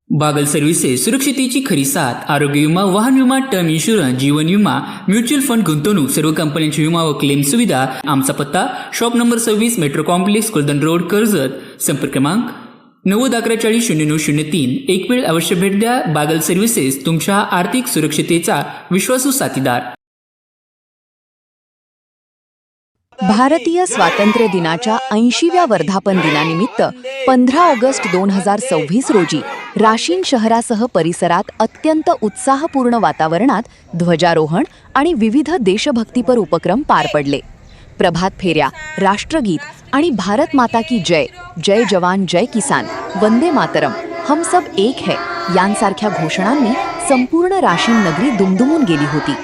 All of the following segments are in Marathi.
बागल सर्व्हिसेस सुरक्षितेची खरी साथ. आरोग्य विमा, वाहन विमा, टर्म इन्शुरन्स, जीवन विमा, म्युच्युअल फंड, गुंतवणूक, सर्व कंपन्यांची विमा व क्लेम सुविधा. आमचा पत्ता shop number 26, metro complex, Kuldan road, Karjat. संपर्क क्रमांक 9011400903. एक वेळ अवश्य भेट द्या. बागल सर्व्हिसेस, तुमच्या आर्थिक सुरक्षितेचा विश्वासू साथीदार. भारतीय स्वातंत्र्य दिनाच्या 80व्या वर्धापन दिनानिमित्त 15 ऑगस्ट 2026 रोजी राशीन शहरासह परिसरात अत्यंत उत्साहपूर्ण वातावरणात ध्वजारोहण आणि विविध देशभक्तीपर उपक्रम पार पडले. प्रभात फेऱ्या, राष्ट्रगीत आणि भारत माता की जय, जय जवान जय किसान, वंदे मातरम, हम सब एक है यांसारख्या घोषणांनी संपूर्ण राशीन नगरी दुमदुमून गेली होती.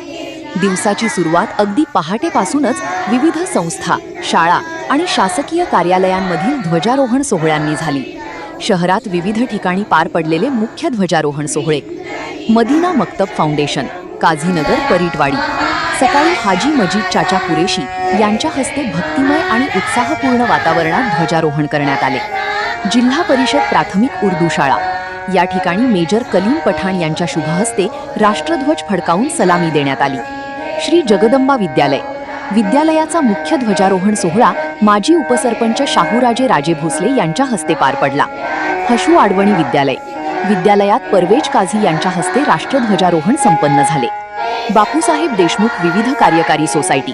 दिवसाची सुरुवात अगदी पहाटेपासूनच विविध संस्था, शाळा आणि शासकीय कार्यालयांमधील ध्वजारोहण सोहळ्यांनी झाली. शहरात विविध ठिकाणी पार पडलेले मुख्य ध्वजारोहण सोहळे: मदीना मक्तब फाउंडेशन, काझीनगर, परीटवाडी. सकाळी हाजी मजीद चाचा कुरेशी यांच्या हस्ते भक्तिमय आणि उत्साहपूर्ण वातावरणात ध्वजारोहण करण्यात आले. जिल्हा परिषद प्राथमिक उर्दू शाळा या ठिकाणी मेजर कलीम पठाण यांच्या शुभहस्ते राष्ट्रध्वज फडकावून सलामी देण्यात आली. श्री जगदंबा विद्यालय विद्यालयाचा मुख्य ध्वजारोहण सोहळा माजी उपसरपंच शाहूराजे राजे भोसले यांच्या हस्ते पार पडला. हशू आडवणी विद्यालयात परवेज काझी यांच्या हस्ते राष्ट्रध्वजारोहण संपन्न झाले. बापूसाहेब देशमुख विविध कार्यकारी सोसायटी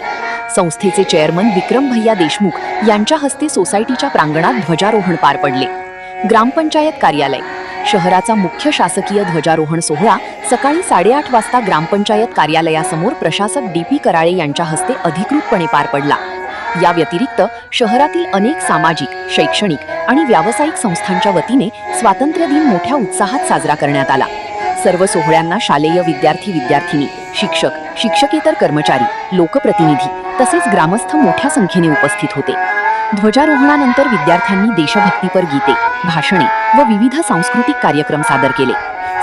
संस्थेचे चेअरमन विक्रम भैया देशमुख यांच्या हस्ते सोसायटीच्या प्रांगणात ध्वजारोहण पार पडले. ग्रामपंचायत कार्यालय शहराचा मुख्य शासकीय ध्वजारोहण सोहळा सकाळी 8:30 वाजता ग्रामपंचायत कार्यालयासमोर प्रशासक DP कराळे यांच्या हस्ते अधिकृतपणे पार पडला. या व्यतिरिक्त शहरातील अनेक सामाजिक, शैक्षणिक आणि व्यावसायिक संस्थांच्या वतीने स्वातंत्र्य दिन मोठ्या उत्साहात साजरा करण्यात आला. सर्व सोहळ्यांना शालेय विद्यार्थी-विद्यार्थिनी, शिक्षक, शिक्षकेतर कर्मचारी, लोकप्रतिनिधी तसेच ग्रामस्थ मोठ्या संख्येने उपस्थित होते. ध्वजारोहणानंतर विद्यार्थ्यांनी देशभक्तीपर गीते, भाषणे व विविध सांस्कृतिक कार्यक्रम सादर केले.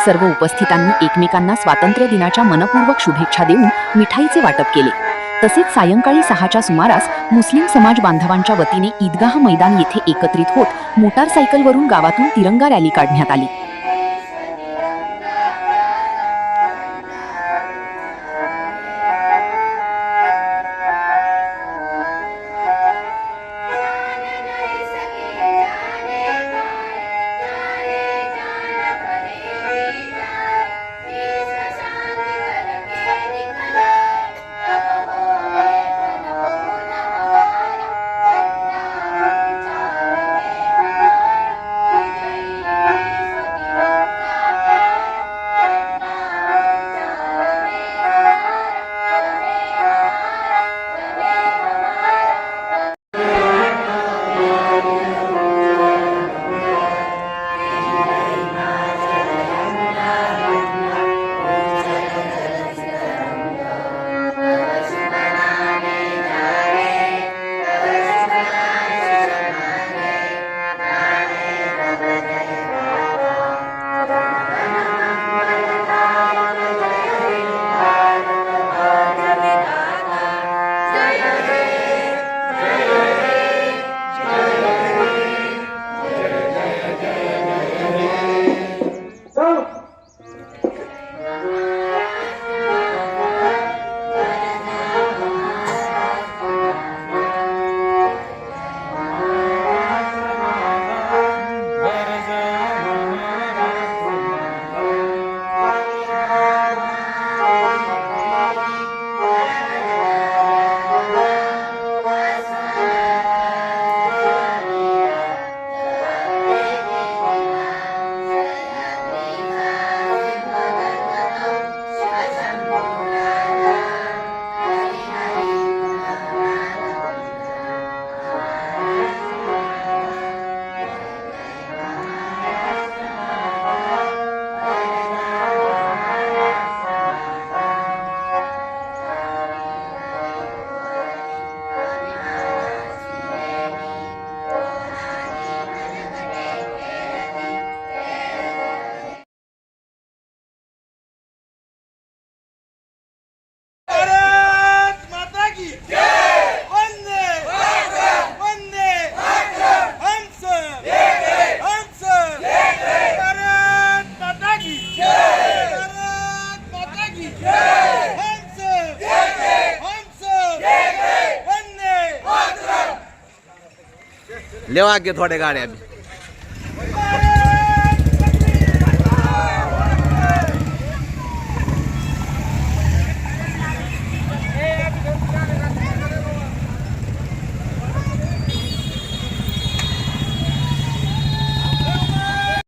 सर्व उपस्थितांनी एकमेकांना स्वातंत्र्य दिनाच्या मनपूर्वक शुभेच्छा देऊन मिठाईचे वाटप केले. तसेच सायंकाळी 6च्या सुमारास मुस्लिम समाज बांधवांच्या वतीने ईदगाह मैदान येथे एकत्रित होत मोटारसायकलवरून गावातून तिरंगा रॅली काढण्यात आली. लेवा आगे थोड्या गाड्या बी